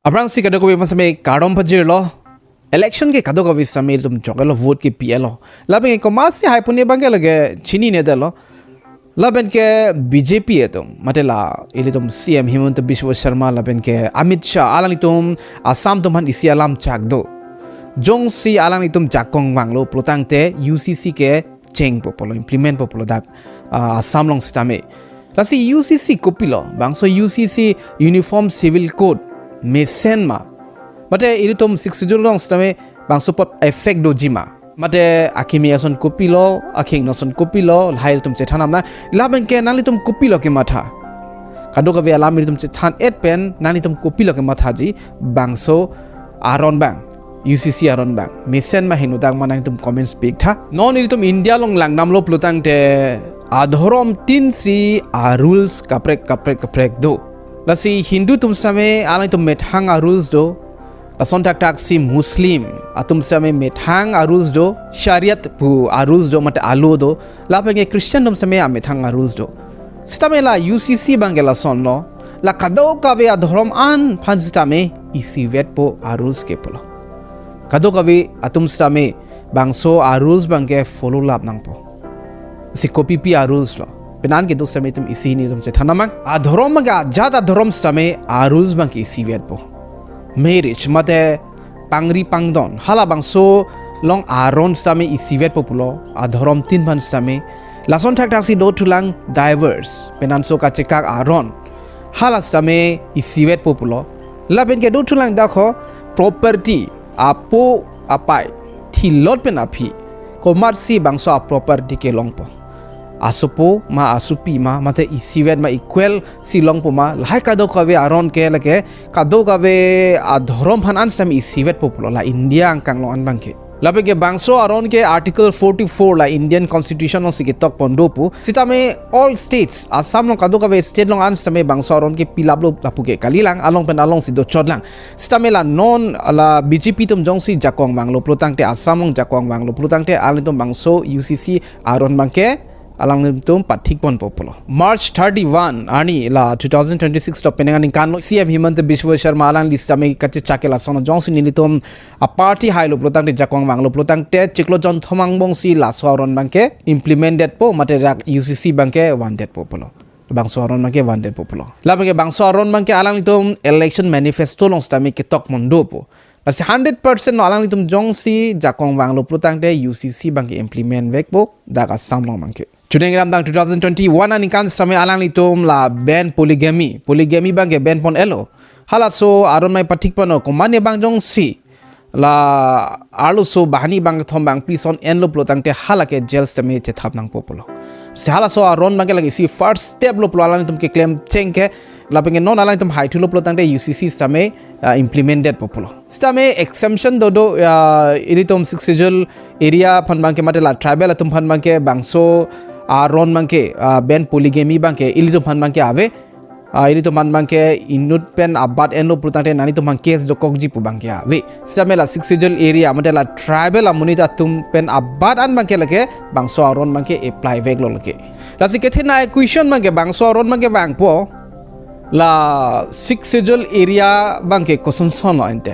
Abrang si kadoko bi masame kadom pajir lo election ke kadoko bi samil tum chokelo vote ke PLO laben ko masi hai punya bangke lage chini ne dalo laben ke BJP etum matela ili tum CM Himanta Biswa Sharma laben ke Amit Shah alang itum Assam tum han isi alam chakdo jong si alang itum jakong wanglo plotang te UCC ke cheng popolo implement popolo dak Assam long stame lasi UCC kopilo bangso UCC Uniform Civil Code mesen ma mate iritom 6 long stame bangso pot effect do jima mate akimi ason kopilo aking noson kopilo lail tum chethanam na laben ke nalitum kopilo ke matha kado ka ve alam iritum chethan 8 pen nalitum kopilo ke matha ji bangso Aron bang UCC Aron bang mesen ma hinu dang manang tum comment speak tha non iritum India long lang namlo plutang te adhorom tin si rules kaprek do lasi Hindu tum same alai tum methang rules do lason tak si Muslim atum same methang rules do Shariat pu rules do mate alu do lapenge Christian tum same methang rules do sitamela UCC bangela son lo la kado kave adhorom an phan sitame isi vet po rules ke polo kado kave atum same bangso rules bangke follow lap nang po si copy pi rules lo penan ke dosame tum isi ni tum chethanamang adhorom maga jada adhorom stame rules bang ki isi vet po marriage mate pangri pangdon hala bangso long Aron stame isi vet populo adhorom tin ban stame lason tak si do tulang diverse penan so ka chekak Aron hala stame isi vet populo laben ke do tulang dakho property apo apai thilot pen api ko marsi bangso a property ke longpo asupo ma asupi ma mate isivet ma equal silong po ma lai kado kawe Aron ke lake kado kawe adhorom phan an sam isivet populo la India angkang lo an bangke labe ke bangso Aron ke article 44 la Indian constitution no sigitok pondopu sitame all states Assam long kado kawe state long an same bangso Aron ke pilablo lapuke kalilang along pen along sido chodlang sitame la non la BJP tum jongsi jakong banglo plutang te Assam long jakong banglo plutang te alitum bangso UCC Aron bangke alang tum pathik pon popolo March 31 ani la 2026 to penangani kanlo CM Himanta Biswa Sharma alang lista me kache chakela sono jongsi nilitum a party hailo plotang te jakwang wanglo plotang te chiklo jon thomang bongsi la Aron bangke implemented po mate UCC bangke wanted popolo bangso Aron bangke wanted popolo labage bangso Aron bangke alang litum election manifesto long stame ke tok mondo po Nasi 100% no alang litum jongsi jakong wanglo plotang te UCC bangke implement vekbo dak Assam long bangke Chudeng ram dang 2021 ani kan same alang litum la ban polygamy bangke ban pon elo hala so Aron mai pathik pano komane bang jong si la alu so bahani bang thom bang prison en lo plotang te hala ke jail same te thap nang popolo se hala so Aron bangke lagi si first step lo alang litum ke claim chengke la penge non alang litum high to lo plotang te UCC same implemented popolo same exemption do iritum sixjul area phan bangke mate la tribal atum phan bangke bangso Aron bangke ban polygamy bangke ilitum phan bangke ave ilitum phan bangke inut pen abad enlo plutante nani tum bang case do kokji pu bangke ave samela sixjul area matela tribal amunita tum pen abad an bangke lake bangso Aron bangke apply vek lo lake la sikethena question bangke bangso Aron bangke bangpo la sixjul area bangke Kosonlo ente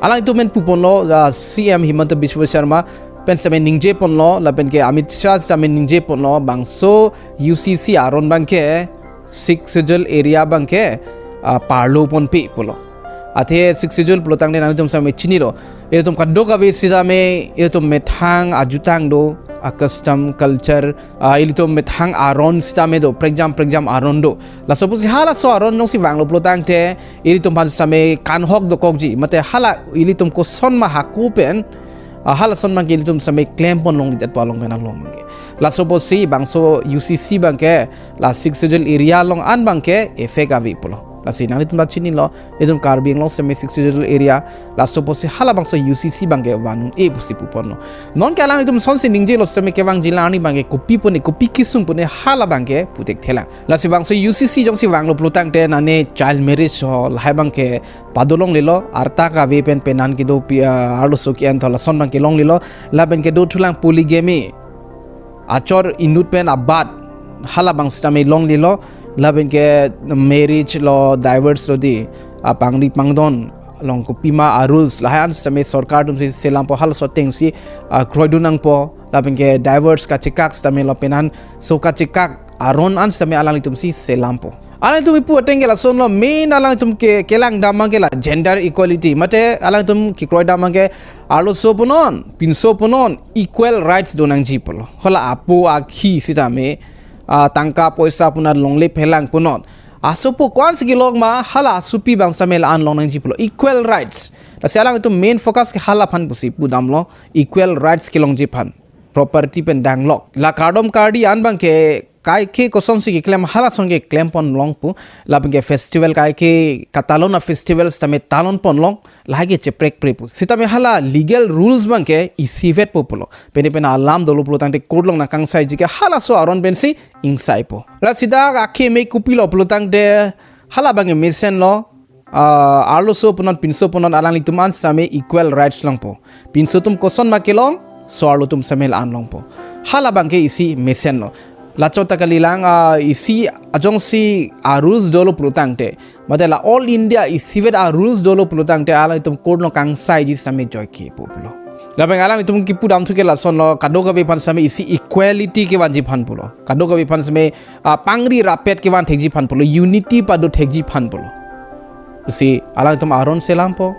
alang itu men puponlo CM Himanta Biswa Sharma pen same ningje ponlo la pen ke Amit Shah same ningje ponlo bangso UCC Aron bangke sixjul area bangke parlo pon pe polo athe sixjul plotang ne nanitum same chinilo etum kaddo ka ve same etum methang ajutang do custom culture ilitum methang Aron sitame do pregjam Aron do la suppose hala so Aron no si wanglo plotang te ilitum pan same kanhok do kokji mate hala ilitum ko sonma hakupen hala son mang ilitum same claim pon long litat palong penang long mangke la suppose si bangso UCC bangke la sixjul area long an bangke effect avi polo la sinang litum chini lo edum Karbi long same sixjul area la suppose hala bangso UCC bangke wanun e pusi pupon no non kalang litum son si ningje lo same ke bang jilani bangke kopi kisung pone hala bangke putek thela la si bangso UCC jong si wanglo plutang te nane child marriage ho lai bangke padolong lilo arta ka ve pen penan ki do arlo soki an thola son bangke long lilo la ben ke do thulang polygamy achor inut pen abad hala bang stame long lilo laben ke marriage lo diverse lo di pangri pangdon long ko pima rules lahan same sarkar tum si selam po hal so teng si kroidunang po labing ke diverse ka chikak stame lo penan so ka chikak aron an same alang itum si selam po alang tum ipu ateng la son lo main alang tum ke kelang damang ke la gender equality mate alang tum ki kroida mang ke alo so punon pinso punon equal rights donang ji polo hola apu akhi sitame tangka poisa punar longle phelang punon asupo kwan sigilog ma hala supi bang samel an long nang jipulo equal rights la sialang itu main focus ke hala phan pusi pudam lo equal rights kilong jipan property pen dang lok la kardom kardi an bang ke kai ke koson si claim hala songe claim pon long pu la bang ke festival kai ke katalona festivals tame talon pon long lagi cheprek prepu sitame hala legal rules bang ke isivet populo pene pena alam dolo pulo tangte kodlong na kangsai jike hala so aron bensi insai po la sida akhe me kupilo pulo tangte hala bang mesen lo arlo so punon pinso punon alang lituman same equal rights long po pinso tum koson makelong so arlo tum samel an long po hala bang ke isi mesen lo la chota kalilang isi ajong si rules dolo prutangte madela all india isivet rules dolo prutangte ala itum kodno kang sai ji same joy ke populo la bengalang itum ki pudam thuke la son lo kadoga be pan same isi equality ke wanji phan pulo kadoga be pan same pangri rapet ke wan thekji phan pulo unity padu thekji phan pulo si ala itum aron selam po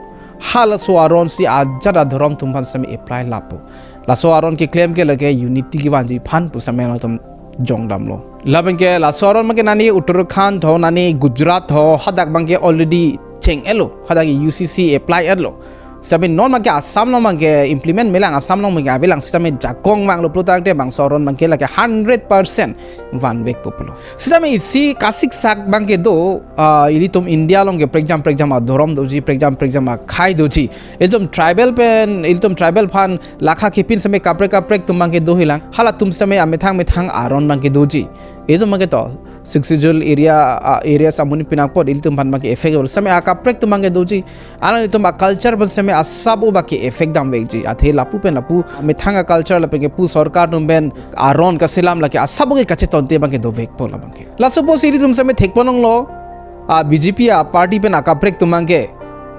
hala so aron si ajada dharam tum pan same apply lapo la so aron ke claim ke lage unity ke wanji phan pu same la tum jong dam lo labeng ke la soron make nani uttarakhand tho nani gujarat tho hadak bangke already cheng elo hadak UCC apply elo sabe non make assam no make implement melang assam no make abelang sistem jakong mang lo plotang te bang soron make la ke 100% vanvek populo sistem isi kasik sak bangke do ili tum india long ke exam adhorom doji exam khai doji eldom tribal pen eldom tribal phan lakha khepin same kapre tum bangke do hilang hala tum same amethang aron bangke doji edom make to successful area samuni pinakpot ili tum phan bangke effect ol same akaprek tum bangke doji ala tum culture ban same asabu baki effect dam vekji athe lapu pen lapu methanga culture la penge pu sarkar tum ben aron ka selam la ke asabu ke kache tonte bangke do vek po la bangke la suppose ili tum same thekponong lo BJP party pen akaprek tum bangke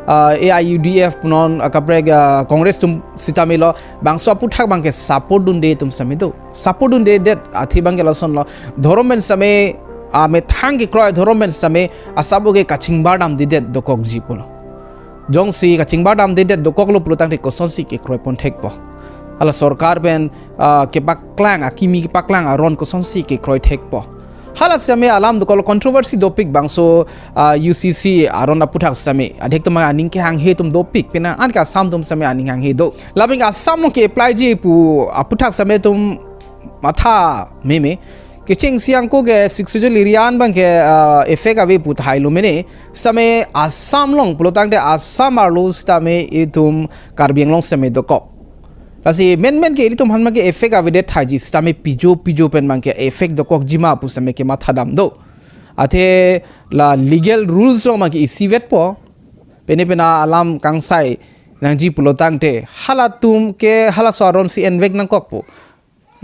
AIUDF punon akaprek congress tum sitamilo bangso apu thak bangke support dun de tum same do support dun de det athi bangke la son lo dhorom ben same methang ke kroy dhorom ben same asabu ke kaching badam de det dokok ji polo jong si ka chingba dam de dokok lo plutang te koson si ke kroi pon thek po ala sarkar ben ke paklang akimi ke paklang aron koson si ke kroi thek po hala same alam dokol controversy dopik bangso UCC aron aputhak same adhek tuma aning ke hang he tum dopik pena an ka sam tum same aning hang he do labing asam ke apply ji pu aputhak same tum matha meme keching siang ko ge siksujul irian bang ke effect ave puthai lo mene same assam long plotang de assam arlo stame itum karbiang long same dokok lasi men ke itum hanma ke effect ave de thaji stame pijo pen bang ke effect dokok jima pu same ke matha dam do athe la legal rules lo ma ke isivet po pena alam kangsai nangji plotang te halatum ke hala saron si envek nang kok po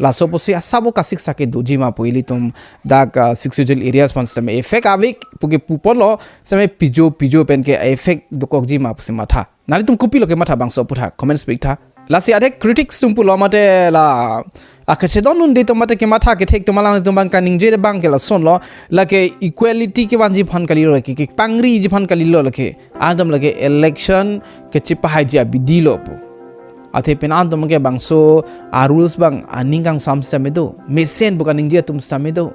la soposi asabo kasik sake doji ma poili tum dak sixujul areas pan same effect avik puge pupolo same pijo pen ke effect dokok ji ma pse matha nali tum kupi loke matha bang so putha comment speak tha la si adek critics tum pulo mate la akache don nun de to mate ke matha ke thek to malang tum bang kaning je bang ke la son lo la ke equality ke wanji phan kali lo ke pangri ji phan kali lo lake adam lake election ke chipa haji abidi lo po athe penan tum ke bangso rules bang aning kang sam stame do mesen bukan ning dia tum stame do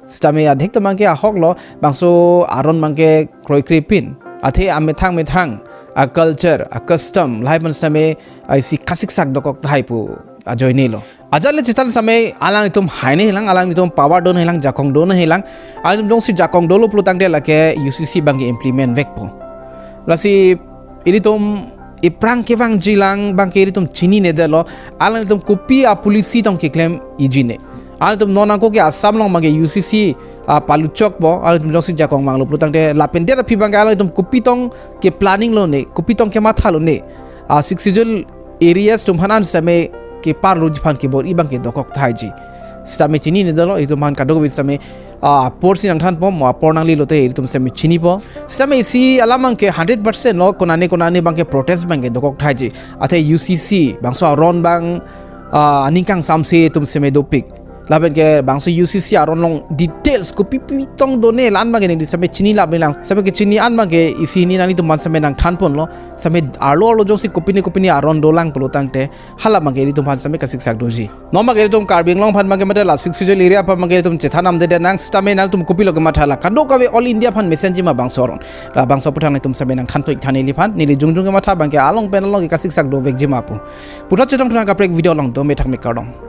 stame adhek to mangke ahok lo bangso aron mangke kroi kripin athe amethang a culture a custom lai ban stame isi khasik sak dokok thai pu ajoine lo ajale chitan same alang tum haine hilang alang tum power don hilang jakong don hilang alang dong si jakong dolo plutang de lake UCC bang implement vek po lasi ini tum iprang ke wang jilang bang ke tum chini ne delo alang tum kopi a polisi tong ke claim ijine alang tum nona ko ke assam long mage UCC paluchok bo alang tum josi jakong mang lo plutang de lapen de phi bang alang tum kopi tong ke planning lo ne kopi tong ke matha lo ne sixujul areas tum hanan same ke par lo jiphan ke bor ibang ke dokok thai ji stame chini ne delo itu man kadog bi same por sinang than po mo por nang li lote tum semi chini po sami si alamang ke 100% lo konani bang ke protest bang ke dokok thai ji athe UCC bangso Aron bang aningkang samse tum semi dopik laben ke bangso UCC Aron long details ko pipi tong done lan bang ni sami chini lab lang sami ke chini an bang ke isi ni nani tum man sami nang than pon lo sami arlo josi kopini Aron dolang pelutang te hala bang ke tum phan sami ka siksak doji no ma ke tum Karbi long phan bang ke mate la siksujel area phan bang ke tum chethanam de nang stame nal tum kopi log mathala kado ka we all India phan messenger ma bangso Aron la bangso puthang ni tum sami nang than pik thani li phan ni li jungjung ma tha bang ke along pen long ka siksak do vek jima pu putha chetong thang ka prek video long do me thak me kardong